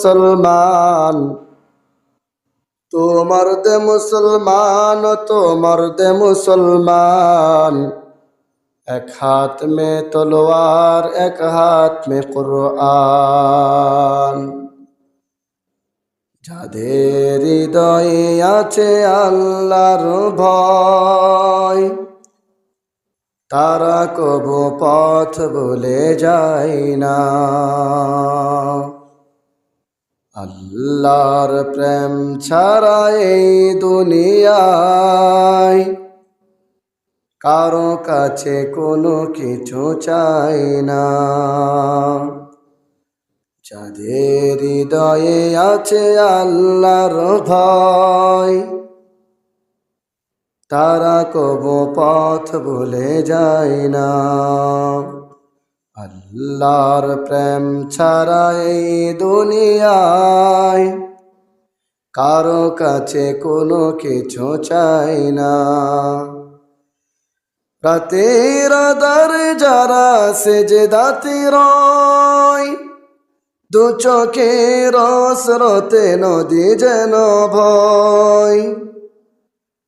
মুসলমান, তো মর্দ মুসলমান, তো মর্দ মুসলমান। এক হাত মে তলোয়ার, এক হাত মে কুরআন। যাদের হৃদয়ে আছে আল্লাহর ভয়, তারা কবু পথ ভুলে যায় না। আল্লাহর প্রেম ছাড়া এই দুনিয়ায় কারো কাছে কোনো কিছু চাই না। যাদের হৃদয়ে আছে আল্লাহর ভয়, তারা কবু পথ ভুলে যায় না। আল্লাহর প্রেম ছাড়া এই দুনিয়ায় কারো কাছে কোনো কিছু চাই না। রাতের আঁধারে যারা সেজদাতে রয়, দু চোখের স্রোতে নদী যেন ভয়।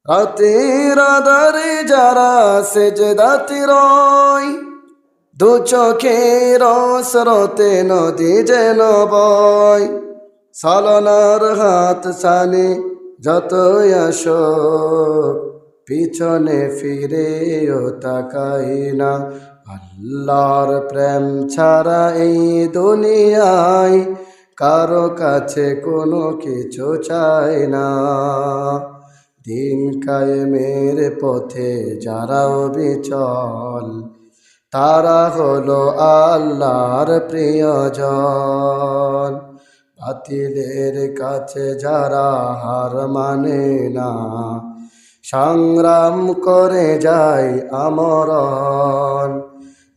রাতের আঁধারে যারা সেজদাতে রয়, দু চোখের স্রোতে নদী যেন বয়। ছলনার হাত সানে যতই আসুক, পিছনে ফিরেও তাকাই না। আল্লাহর প্রেম ছাড়া এই দুনিয়ায় কারো কাছে কোনো কিছু চাই না। দিন কায়েমের পথে যারা অবিচল, তারা হলো আল্লাহর প্রিয়জন। বাতিলের কাছে যারা হার মানে না, সংগ্রাম করে যায় আমরণ।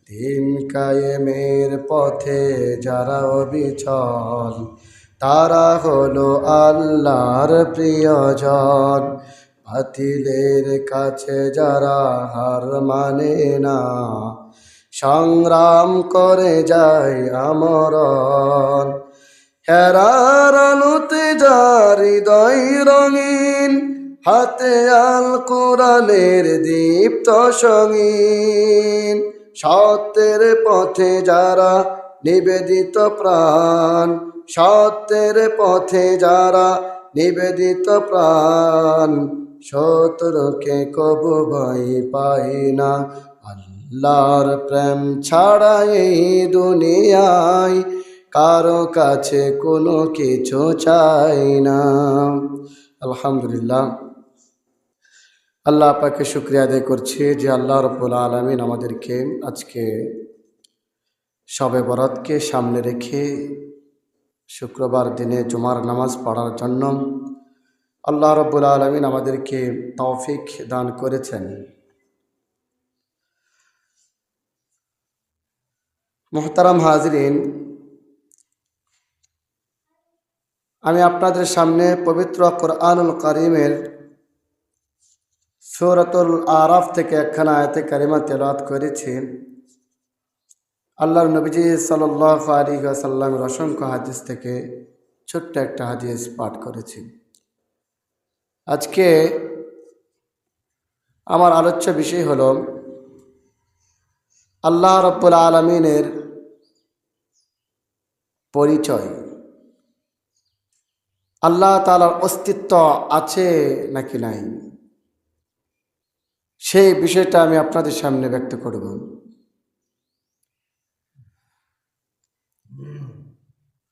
দিন কায়েমের পথে যারা অবিচল, তারা হলো আল্লাহর প্রিয়জন। বাতিলের কাছে যারা হার মানে না, সংগ্রাম করে যায় আমরণ। হেরার আলোতে যার হৃদয় রঙিন, হাতে আল কোরআনের দীপ্ত সঙ্গীন। সত্যের পথে যারা নিবেদিত প্রাণ, সত্যের পথে যারা নিবেদিত প্রাণ। শত্রুকে কবু ভয় পাই না। আল্লাহর প্রেম ছাড়া এই দুনিয়ায় কারো কাছে কোনো কিছু চাই না। আলহামদুলিল্লাহ, আল্লাহ পাকে শুকরিয়া আদায় করছি যে আল্লাহ রাব্বুল আলামিন আমাদেরকে আজকে শবে বরাতকে সামনে রেখে শুক্রবার দিনে জুমার নামাজ পড়ার জন্য আল্লাহ রাব্বুল আলামিন আমাদেরকে তৌফিক দান করেছেন। মুহতারাম হাজরিন, আমি আপনাদের সামনে পবিত্র কোরআনুল কারীমের সূরাতুল আরাফ থেকে একখানা আয়াতে কারিমা তেলাওয়াত করেছি। আল্লাহর নবীজি সাল্লাল্লাহু আলাইহি ওয়াসাল্লামের অসংখ্য হাদিস থেকে ছোট্ট একটা হাদিস পাঠ করেছি। আজকে আমার আলোচ্য বিষয় হলো আল্লাহ রাব্বুল আলামিনের পরিচয়। আল্লাহ তাআলার অস্তিত্ব আছে নাকি নাই, সেই বিষয়টা আমি আপনাদের সামনে ব্যক্ত করব।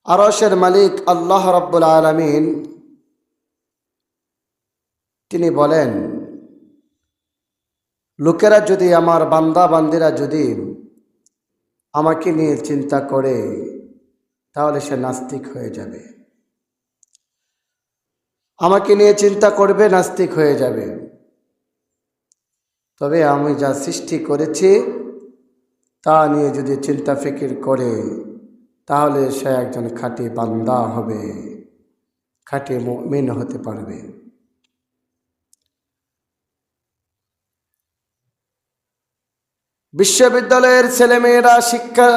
আরশের মালিক আল্লাহ রাব্বুল আলামিন তিনি বলেন, লোকেরা যদি, আমার বান্দা বান্দিরা যদি আমাকে নিয়ে চিন্তা করে তাহলে সে নাস্তিক হয়ে যাবে। আমাকে নিয়ে চিন্তা করবে, নাস্তিক হয়ে যাবে। তবে আমি যা সৃষ্টি করেছি তা নিয়ে যদি চিন্তা ফিকির করে তাহলে সে একজন খাঁটি বান্দা হবে, খাঁটি মুমিন হতে পারবে। বিশ্ববিদ্যালয়ের ছেলেমেয়েরা শিক্ষা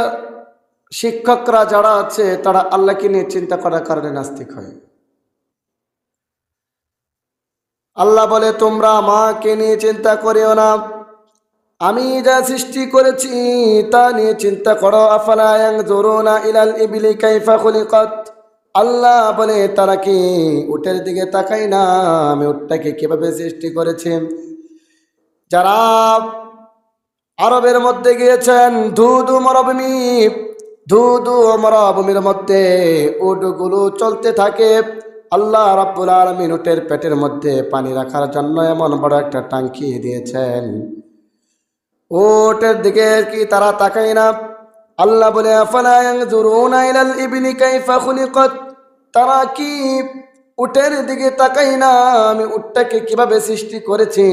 শিক্ষকরা যারা আছে তারা আল্লাহকে নিয়ে চিন্তা করার কারণে নাস্তিক হয়। আল্লাহ বলে তোমরা আমাকে নিয়ে চিন্তা করিও না, আমি যা সৃষ্টি করেছি তা নিয়ে চিন্তা করো। আফালা ইয়ানজুরুনা ইলাল ইবলি কাইফা খুলিকাত, আল্লাহ বলে তারা কি উটের দিকে তাকায় না, আমি উটটাকে কিভাবে সৃষ্টি করেছি। যারা আরবের মধ্যে গিয়েছেন, ধুধু মরুভূমি, ধুধু মরুভূমির মধ্যে উটগুলো চলতে থাকে। আল্লাহ রাব্বুল আলামিন উটের পেটের মধ্যে পানি রাখার জন্য এমন বড় একটা ট্যাঙ্কি দিয়েছেন, উটের দিকে কি তারা তাকায় না? আল্লাহ বলে আফালা ইয়ানজুরুনা ইলাল ইবলি কাইফা খুলিকাত, তারা কি উটের দিকে তাকায় না, আমি উটটাকে কিভাবে সৃষ্টি করেছি।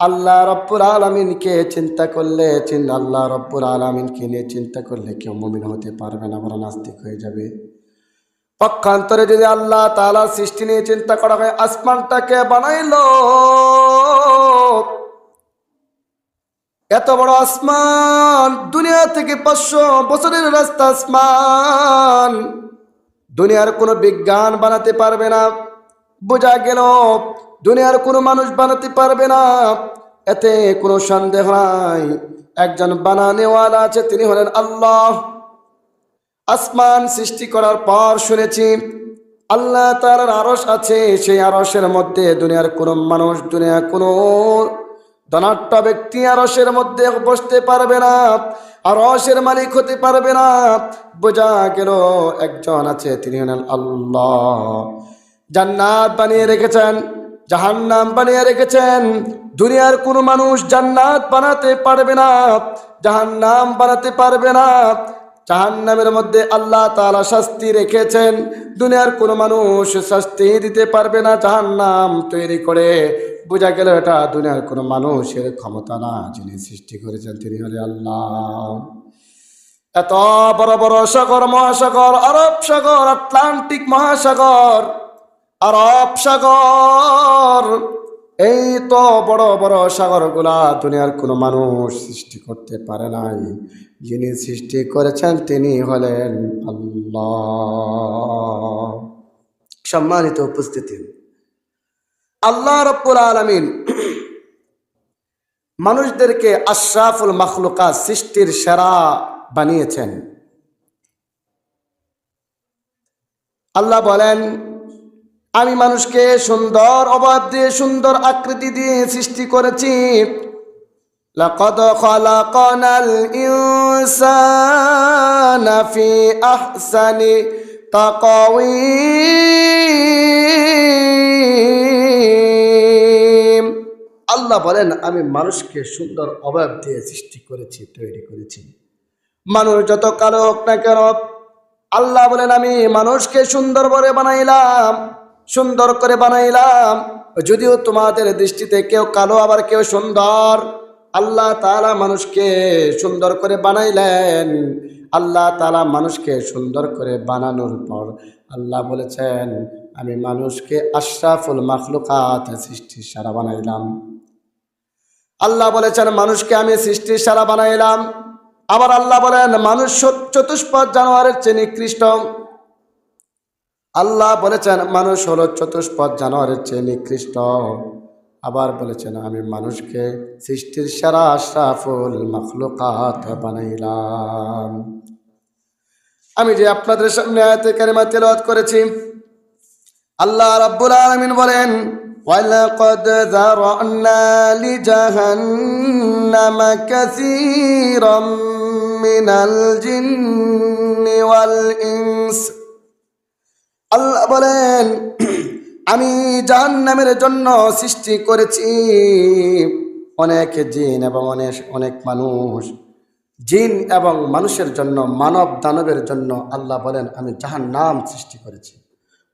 আল্লাহ রব্বুল আলামিনকে চিন্তা করলে, আল্লাহ রব্বুল আলামিনকে নিয়ে চিন্তা করলে কেউ মুমিন হতে পারবে না, বড় নাস্তিক হয়ে যাবে। পক্ষান্তরে যদি আল্লাহ তাআলার সৃষ্টি নিয়ে চিন্তা করা হয়, আসমানটাকে বানাইলো, এত বড় আসমান, দুনিয়া থেকে 500 বছরের রাস্তা আসমান, দুনিয়ার কোনো বিজ্ঞান বানাতে পারবে না। বোঝা গেল দুনিয়ার কোনো মানুষ বানাতে পারবে না, এতে কোনো সন্দেহ নাই। একজন বানানেওয়ালা আছে, তিনি হলেন আল্লাহ। আসমান সৃষ্টি করার পর শুনেছি আল্লাহ তাআলার আরশ আছে, সেই আরশের মধ্যে দুনিয়ার কোনো মানুষ, দুনিয়ার কোনো ধনাঢ্য ব্যক্তি আরশের মধ্যে বসতে পারবে না, আরশের মালিক হতে পারবে না। বোঝা গেল একজন আছে, তিনি হলেন আল্লাহ। জান্নাত বানিয়ে রেখেছেন, জাহান্নাম বানিয়ে রেখেছেন। দুনিয়ার কোনো মানুষ জান্নাত বানাতে পারবে না, জাহান্নাম বানাতে পারবে না। জাহান্নামের মধ্যে আল্লাহ তাআলা শাস্তি রেখেছেন, দুনিয়ার কোনো মানুষ শাস্তি দিতে পারবে না জাহান্নাম তৈরি করে। বোঝা গেল এটা দুনিয়ার কোনো মানুষের ক্ষমতা না, যিনি সৃষ্টি করেছেন তিনি হলেন আল্লাহ। এত বড় বড় সাগর, মহাসাগর, আরব সাগর, আটলান্টিক মহাসাগর, আরব সাগর, এই তো বড় বড় সাগরগুলা দুনিয়ার কোনো মানুষ সৃষ্টি করতে পারে নাই, যিনি সৃষ্টি করেছেন তিনি হলেন আল্লাহ। সম্মানিত উপস্থিতি, আল্লাহ রাব্বুল আলামিন মানুষদেরকে আশরাফুল মাখলুকাত, সৃষ্টির সেরা বানিয়েছেন। আল্লাহ বলেন আমি মানুষকে সুন্দর অবয়ব দিয়ে, সুন্দর আকৃতি দিয়ে সৃষ্টি করেছি। লাকাদ খালাকানাল ইনসানা ফি আহসানি তাকওয়িম। আল্লাহ বলেন আমি মানুষকে সুন্দর অবয়ব দিয়ে সৃষ্টি করেছি, তৈরি করেছি। মানুষ যত কালো হোক না কেন, আল্লাহ বলেন আমি মানুষকে সুন্দর করে বানাইলাম, সুন্দর করে বানাইলাম। যদিও তোমাদের দৃষ্টিতে কেউ কালো আবার কেউ সুন্দর, আল্লাহ তাআলা মানুষকে সুন্দর করে বানাইলেন। আল্লাহ তাআলা মানুষকে সুন্দর করে বানানোর পর আল্লাহ বলেছেন আমি মানুষকে আশরাফুল মাখলুকাত, সৃষ্টির সেরা বানাইলাম। আল্লাহ বলেছেন মানুষকে আমি সৃষ্টির সেরা বানাইলাম। আবার আল্লাহ বলেন মানুষ চতুষ্পদ জানোয়ারের চেয়ে নিকৃষ্ট। আল্লাহ বলেছেন মানুষ হলো চতুষ্পদ জানোয়ারের চেয়ে নিকৃষ্ট। আবার বলেছেন আমি মানুষকে সৃষ্টির সেরা আশরাফুল মাখলুকাত বানাইলাম। আমি যে আপনাদের সামনে আয়াতে কারিমা তেলাওয়াত করেছি, আল্লাহ রাব্বুল আলামিন বলেন ওয়ালাকাদ যারানা লিজাহান্নামা কাসীরাম মিনাল জিন্নি ওয়াল ইনস। আল্লাহ বলেন আমি জাহান্নামের জন্য সৃষ্টি করেছি অনেক জিন এবং অনেক মানুষ। জিন এবং মানুষের জন্য, মানব দানবের জন্য আল্লাহ বলেন আমি জাহান্নাম সৃষ্টি করেছি।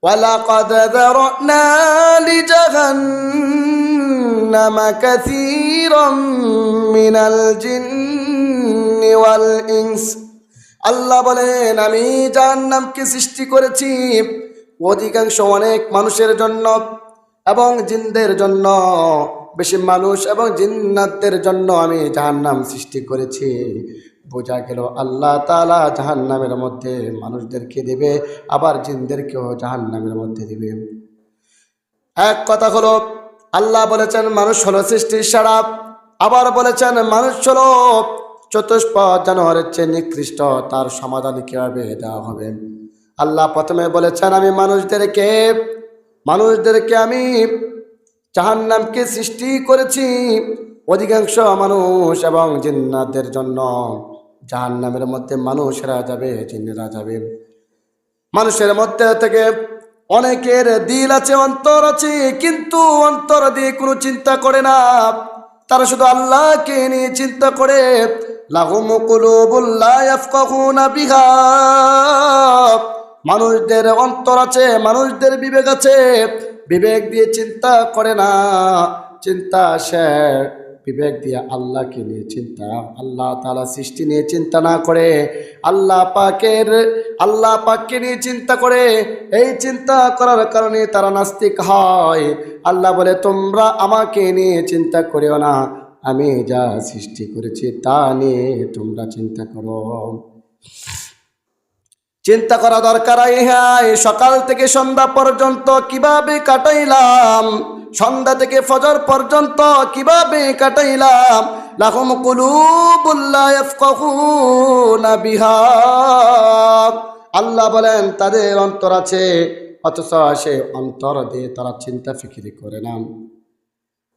ওয়ালাকাদ যারানা লিজাহান্নামা কাসীরাম মিনাল জিন্নি ওয়াল ইনস। আল্লাহ বলেন আমি জাহান্নামকে সৃষ্টি করেছি অধিকাংশ অনেক মানুষের জন্য এবং জিনদের জন্য। বেশি মানুষ এবং জিন্নাতদের জন্য আমি জাহান্নাম সৃষ্টি করেছি। বোঝা গেল আল্লাহ তাআলা জাহান্নামের মধ্যে মানুষদেরকে দেবে, আবার জিনদেরকেও জাহান্নামের মধ্যে দেবে। এক কথা হলো আল্লাহ বলেছেন মানুষ হলো সৃষ্টির সারা, আবার বলেছেন মানুষ হলো চতুষ্পদ জানোয়ারের চেয়ে নিকৃষ্ট, তার সমাধান কিভাবে দেওয়া হবে। আল্লাহ প্রথমে বলেছেন আমি মানুষদেরকে আমি জাহান্নামকে সৃষ্টি করেছি, অধিকাংশ মানুষ এবং জিন্নাতদের জন্য। জাহান্নামের মধ্যে মানুষেরা যাবে, জিন্নেরা যাবে। মানুষের মধ্যে থেকে অনেকের দিল আছে, অন্তর আছে, কিন্তু অন্তর দিয়ে কোনো চিন্তা করে না, তারা শুধু আল্লাহকে নিয়ে চিন্তা করে। লাহুম কুলুবুল লা ইয়াফকাহুনা বিহা, মানুষদের অন্তর আছে, মানুষদের বিবেক আছে, বিবেক দিয়ে চিন্তা করে না। চিন্তা সে বিবেক দিয়ে আল্লাহকে নিয়ে চিন্তা, আল্লাহ তাআলা সৃষ্টি নিয়ে চিন্তা না করে আল্লাহ পাককে নিয়ে চিন্তা করে। এই চিন্তা করার কারণে তারা নাস্তিক হয়। আল্লাহ বলে তোমরা আমাকে নিয়ে চিন্তা করিও না, আমি যা সৃষ্টি করেছি তা নিয়ে তোমরা চিন্তা করো। চিন্তা করা দরকার। হ্যাঁ, সকাল থেকে সন্ধ্যা পর্যন্ত কিভাবে কাটাইলাম, সন্ধ্যা থেকে ফজর পর্যন্ত কিভাবে কাটাইলাম। লাহুম কুলুবুল লা ইয়াফকাহুনা বিহা, আল্লাহ বলেন তাদের অন্তর আছে, অথচ সে অন্তর দিয়ে তারা চিন্তা ফিকিরি করে না।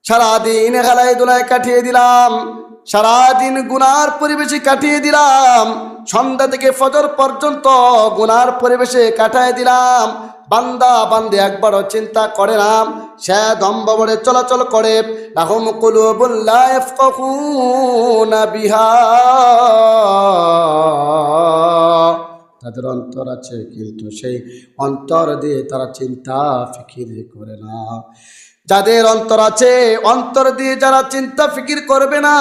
সারাদিন খেলায় দুলায় কাটিয়ে দিলাম, সারাদিন গুনার পরিবেশে কাটিয়ে দিলাম, সন্ধ্যা থেকে ফজর পর্যন্ত গুনার পরিবেশে কাটায় দিলাম। বান্দা বান্দি একবারও চিন্তা করে না, সে দম্ভ ভরে চলাচল করে। লাহুম কুলুবুল লা ইয়াফকাহুনা বিহা, তাদের অন্তর আছে কিন্তু সেই অন্তর দিয়ে তারা চিন্তা ফিকির করে না। যাদের অন্তর আছে, অন্তর দিয়ে যারা চিন্তা ফিকির করবে না,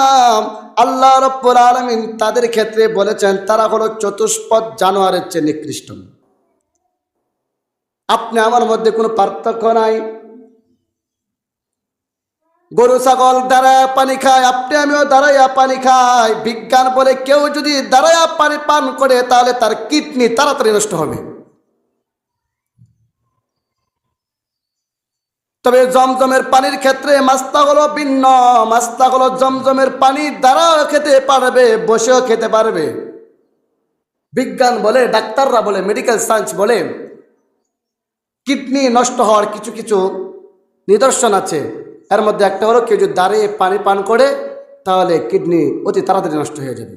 আল্লাহ রাব্বুল আলামিন তাদের ক্ষেত্রে বলেছেন তারা হলো চতুষ্পদ জানোয়ারের চেয়ে নিকৃষ্ট। আপনি আমার মধ্যে কোনো পার্থক্য নাই। গরু ছাগল দাঁড়ায় পানি খায়, আপনি আমিও দাঁড়াইয়া পানি খাই। বিজ্ঞান বলে কেউ যদি দাঁড়াইয়া পানি পান করে তাহলে তার কিডনি তাড়াতাড়ি নষ্ট হবে। তবে জমজমের পানির ক্ষেত্রে মাসলা হলো ভিন্ন। মাসলা হলো জমজমের পানি দ্বারাও খেতে পারবে, বসেও খেতে পারবে। বিজ্ঞান বলে, ডাক্তাররা বলে, মেডিকেল সায়েন্স বলে কিডনি নষ্ট হওয়ার কিছু কিছু নিদর্শন আছে। এর মধ্যে একটা হলো কেউ যদি দাঁড়িয়ে পানি পান করে তাহলে কিডনি অতি তাড়াতাড়ি নষ্ট হয়ে যাবে।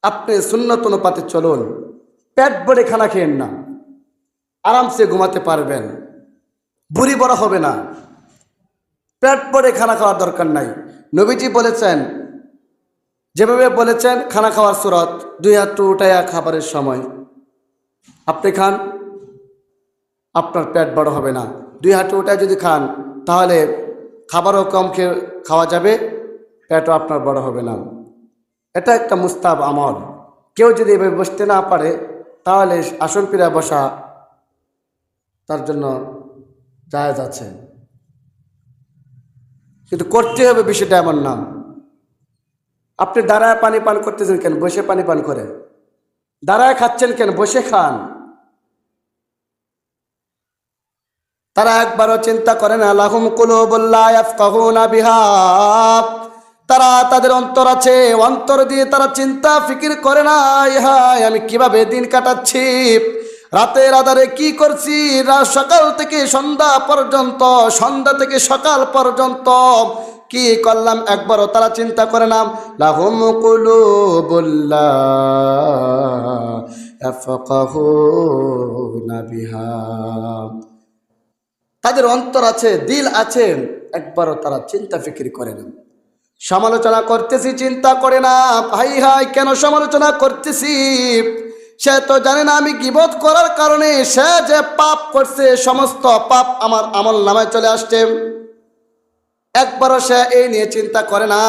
আপনি সুন্নত অনুপাতে চলুন, পেট ভরে খানা খেয়েন না, আরামসে ঘুমাতে পারবেন, বুড়ি বড় হবে না। পেট ভরে খানা খাওয়ার দরকার নাই। নবীজি বলেছেন, যেভাবে বলেছেন খানা খাওয়ার সুরত, 2 হাত উঠাইয়া খাবারের সময় আপনি খান, আপনার পেট বড় হবে না। 2 হাত উঠায় যদি খান তাহলে খাবারও কম খাওয়া যাবে, পেটও আপনার বড় হবে না। এটা একটা মুস্তাহাব আমল। কেউ যদি এভাবে বসতে না পারে তাহলে আসন পিড়া বসা তার জন্য জায়েজ আছে, কিন্তু করতে হবে বিষয়টা এমন না। আপনি দাঁড়ায় পানি পান করতেছেন কেন, বসে পানি পান করে। দাঁড়ায় খাচ্ছেন কেন, বসে খান। তারা একবারও চিন্তা করে না। লাহুম কুলুবুল লা ইয়াফকাহুনা বিহা, তারা তাদের অন্তর আছে, অন্তর দিয়ে তারা চিন্তা ফিকির করে না। হায় আমি কিভাবে দিন কাটাচ্ছি, রাতের আধারে কি করছি, সকাল থেকে সন্ধ্যা পর্যন্ত, সন্ধ্যা থেকে সকাল পর্যন্ত কি করলাম, একবারও তারা চিন্তা করে না। লাহুম কুলুবুল লা ইয়াফকাহুনা বিহা, তাদের অন্তর আছে, দিল আছে, একবারও তারা চিন্তা ফিকির করে না। সমালোচনা করতেছি, চিন্তা করে না। ভাই হাই কেন সমালোচনা করতেছি, সে তো জানে না আমি গীবত করার কারণে সে যে পাপ করছে সমস্ত পাপ আমার আমল নামায় চলে আসছে। একবারও সে এই নিয়ে চিন্তা করে না।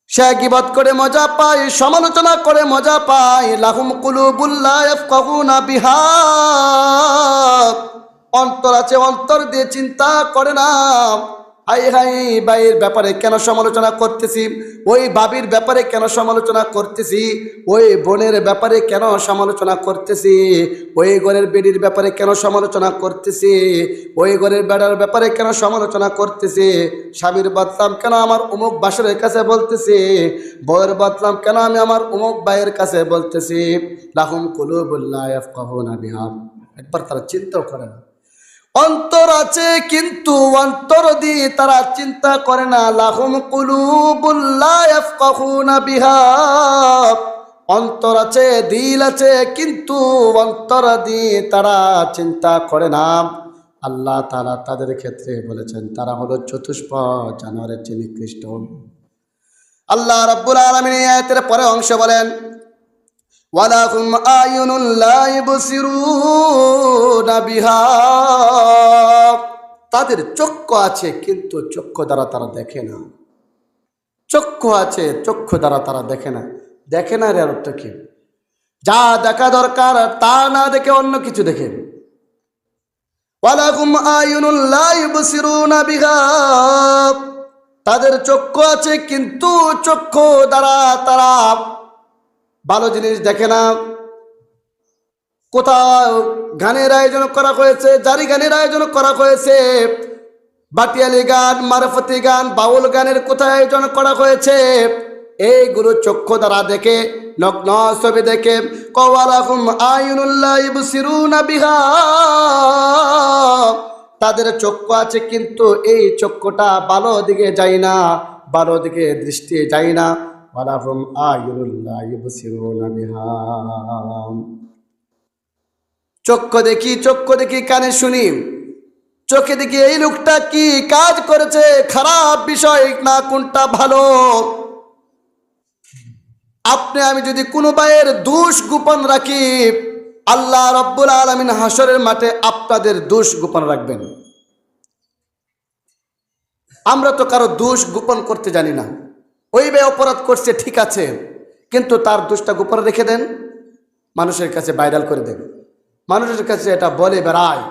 সে গীবত করে মজা পায়, সমালোচনা করে মজা পায়। লাহুম কুলুবুল লা ইয়াফকাহুনা বিহা, অন্তর আছে, অন্তর দিয়ে চিন্তা করে না। হাই হাই ভাইয়ের ব্যাপারে কেন সমালোচনা করতেছি, ওই ভাবির ব্যাপারে কেন সমালোচনা করতেছি, ওই বোনের ব্যাপারে কেন সমালোচনা করতেছি, ওই ঘরের বেডির ব্যাপারে কেন সমালোচনা করতেছি, ওই ঘরের বেড়ার ব্যাপারে কেন সমালোচনা করতেছি, স্বামীর বদলাম কেন আমার অমুক বাসরের কাছে বলতেছি, বউয়ের বদলাম কেন আমি আমার অমুক ভাইয়ের কাছে বলতেছি। লাহুম কুলুবুন লা ইয়াফকাহুনা বিহা। একবার তারা চিন্তাও করে না। অন্তর আছে কিন্তু অন্তর দিয়ে তারা চিন্তা করে না। লাহুম কুলুবুন লা ইয়াফকাহুনা বিহা। অন্তর আছে, দিল আছে, কিন্তু অন্তর দিয়ে তারা চিন্তা করে না। আল্লাহ তাআলা তাদের ক্ষেত্রে বলেছেন তারা হলো চতুষ্প জানোয়ারের চেয়ে নিকৃষ্ট। আল্লাহ রাব্বুল আলামিন এই আয়াতের পরে অংশ বলেন, ওয়ালাহুম আয়ুনুন লা ইবসিরুনা বিহা। তাদের চক্ষু আছে কিন্তু চক্ষু দ্বারা তারা দেখে না। চক্ষু আছে, চক্ষু দ্বারা তারা দেখে না। দেখে না এর অর্থ কি? যা দেখা দরকার তা না দেখে অন্য কিছু দেখে। ওয়ালাহুম আয়ুনুন লা ইবসিরুনা বিহা। তাদের চক্ষু আছে কিন্তু চক্ষু দ্বারা তারা ভালো জিনিস দেখে না। কোথাও গানের আয়োজন করা হয়েছে, জারি গানের আয়োজন করা হয়েছে, বাটিয়ালি গান, মারফতি গান, বাউল গানের কোথায় আয়োজন করা হয়েছে, এইগুলো চক্ষু দ্বারা দেখে, নগ্ন ছবি দেখে। ওয়ালাহুম আয়ুনুন লা ইবসিরুনা বিহা। তাদের চক্ষু আছে কিন্তু এই চক্ষুটা ভালো দিকে যায় না, ভালো দিকে দৃষ্টি যায় না। ওয়ালাহুম আয়ুনুন লা ইবসিরুনা বিহা। চক্ষু দেখি, চক্ষু দেখি, কানে শুনি, চোখে দেখি এই লোকটা কি কাজ করেছে, খারাপ বিষয় না কোনটা ভালো। আপনি আমি যদি কোনো ভাইয়ের দোষ গোপন রাখি, আল্লাহ রাব্বুল আলামিন হাসরের মাঠে আপনাদের দোষ গোপন রাখবেন। আমরা তো কারো দোষ গোপন করতে জানি না। ওই ভাই অপরাধ করছে ঠিক আছে, কিন্তু তার দোষটা গোপন রেখে দেন, মানুষের কাছে ভাইরাল করে দেন, মানুষের কাছে এটা বলে বেড়ায়।